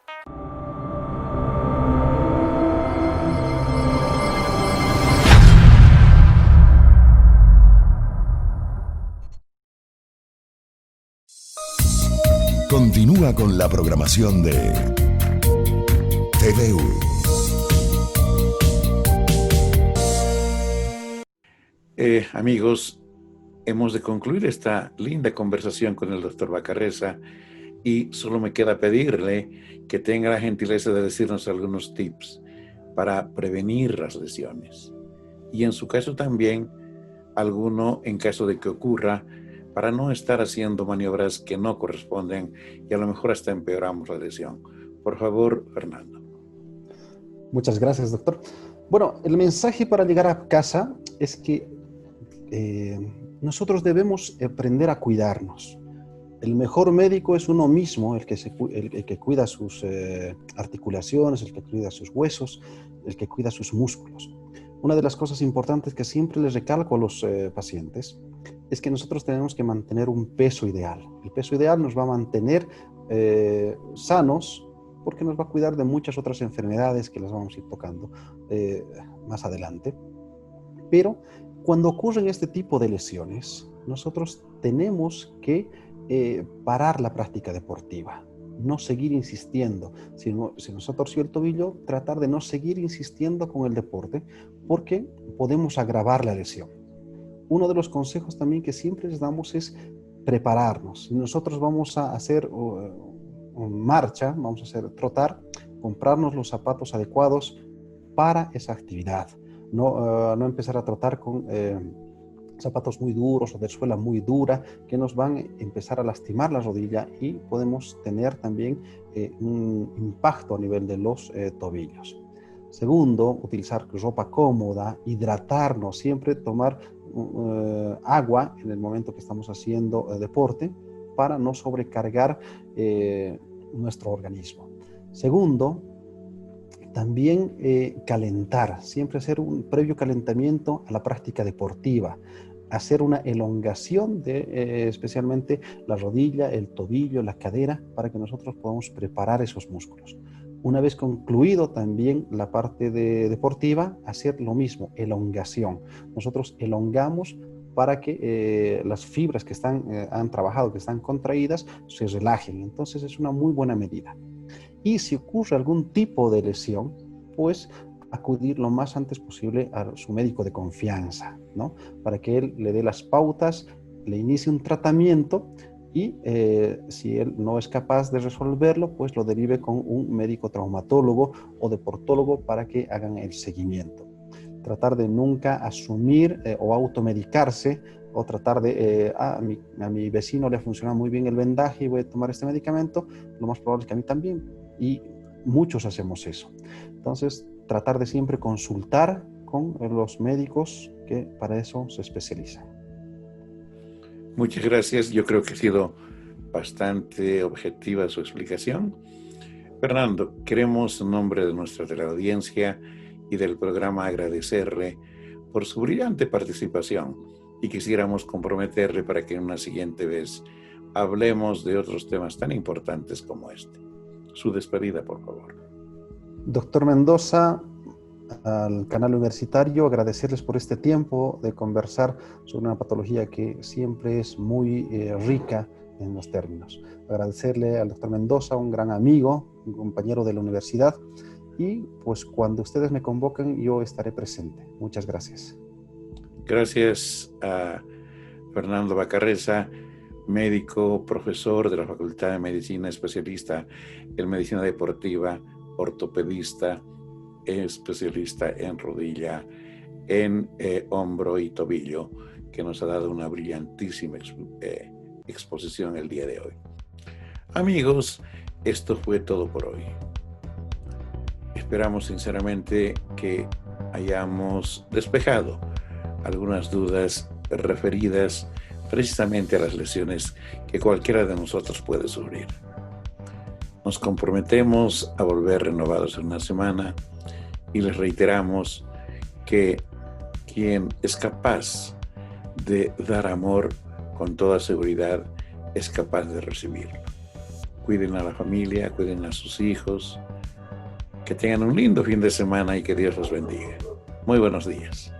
Continúa con la programación de TVU. Amigos, hemos de concluir esta linda conversación con el doctor Bacarreza y solo me queda pedirle que tenga la gentileza de decirnos algunos tips para prevenir las lesiones y en su caso también alguno en caso de que ocurra para no estar haciendo maniobras que no corresponden y a lo mejor hasta empeoramos la lesión. Por favor, Fernando. Muchas gracias, doctor. Bueno, el mensaje para llegar a casa es que nosotros debemos aprender a cuidarnos. El mejor médico es uno mismo, el que cuida sus articulaciones, el que cuida sus huesos, el que cuida sus músculos. Una de las cosas importantes que siempre les recalco a los pacientes es que nosotros tenemos que mantener un peso ideal. El peso ideal nos va a mantener sanos porque nos va a cuidar de muchas otras enfermedades que las vamos a ir tocando más adelante. Pero cuando ocurren este tipo de lesiones, nosotros tenemos que parar la práctica deportiva, no seguir insistiendo. Si nos torció el tobillo, tratar de no seguir insistiendo con el deporte porque podemos agravar la lesión. Uno de los consejos también que siempre les damos es prepararnos. Si nosotros vamos a hacer marcha, vamos a hacer trotar, comprarnos los zapatos adecuados para esa actividad. No empezar a trotar con zapatos muy duros o de suela muy dura que nos van a empezar a lastimar la rodilla y podemos tener también un impacto a nivel de los tobillos. Segundo, utilizar ropa cómoda, hidratarnos, siempre tomar agua en el momento que estamos haciendo deporte para no sobrecargar nuestro organismo. Segundo, también calentar, siempre hacer un previo calentamiento a la práctica deportiva, hacer una elongación de especialmente la rodilla, el tobillo, la cadera, para que nosotros podamos preparar esos músculos. Una vez concluido también la parte deportiva, hacer lo mismo, elongación. Nosotros elongamos para que las fibras que han trabajado, que están contraídas, se relajen. Entonces es una muy buena medida. Y si ocurre algún tipo de lesión, pues acudir lo más antes posible a su médico de confianza, ¿no? Para que él le dé las pautas, le inicie un tratamiento y si él no es capaz de resolverlo, pues lo derive con un médico traumatólogo o deportólogo para que hagan el seguimiento. Tratar de nunca asumir o automedicarse o tratar de, a mi vecino le funciona muy bien el vendaje y voy a tomar este medicamento, lo más probable es que a mí también. Y muchos hacemos eso. Entonces, tratar de siempre consultar con los médicos que para eso se especializan. Muchas gracias. Yo creo que ha sido bastante objetiva su explicación. Fernando, queremos en nombre de nuestra teleaudiencia y del programa agradecerle por su brillante participación y quisiéramos comprometerle para que en una siguiente vez hablemos de otros temas tan importantes como este. Su despedida, por favor. Doctor Mendoza, al canal universitario, agradecerles por este tiempo de conversar sobre una patología que siempre es muy rica en los términos. Agradecerle al doctor Mendoza, un gran amigo, un compañero de la universidad, y pues cuando ustedes me convoquen yo estaré presente. Muchas gracias. Gracias a Fernando Bacarreza, médico, profesor de la Facultad de Medicina, especialista en medicina deportiva, ortopedista, especialista en rodilla, en hombro y tobillo, que nos ha dado una brillantísima exposición el día de hoy. Amigos, esto fue todo por hoy. Esperamos sinceramente que hayamos despejado algunas dudas referidas precisamente a las lesiones que cualquiera de nosotros puede sufrir. Nos comprometemos a volver renovados en una semana y les reiteramos que quien es capaz de dar amor con toda seguridad es capaz de recibirlo. Cuiden a la familia, cuiden a sus hijos, que tengan un lindo fin de semana y que Dios los bendiga. Muy buenos días.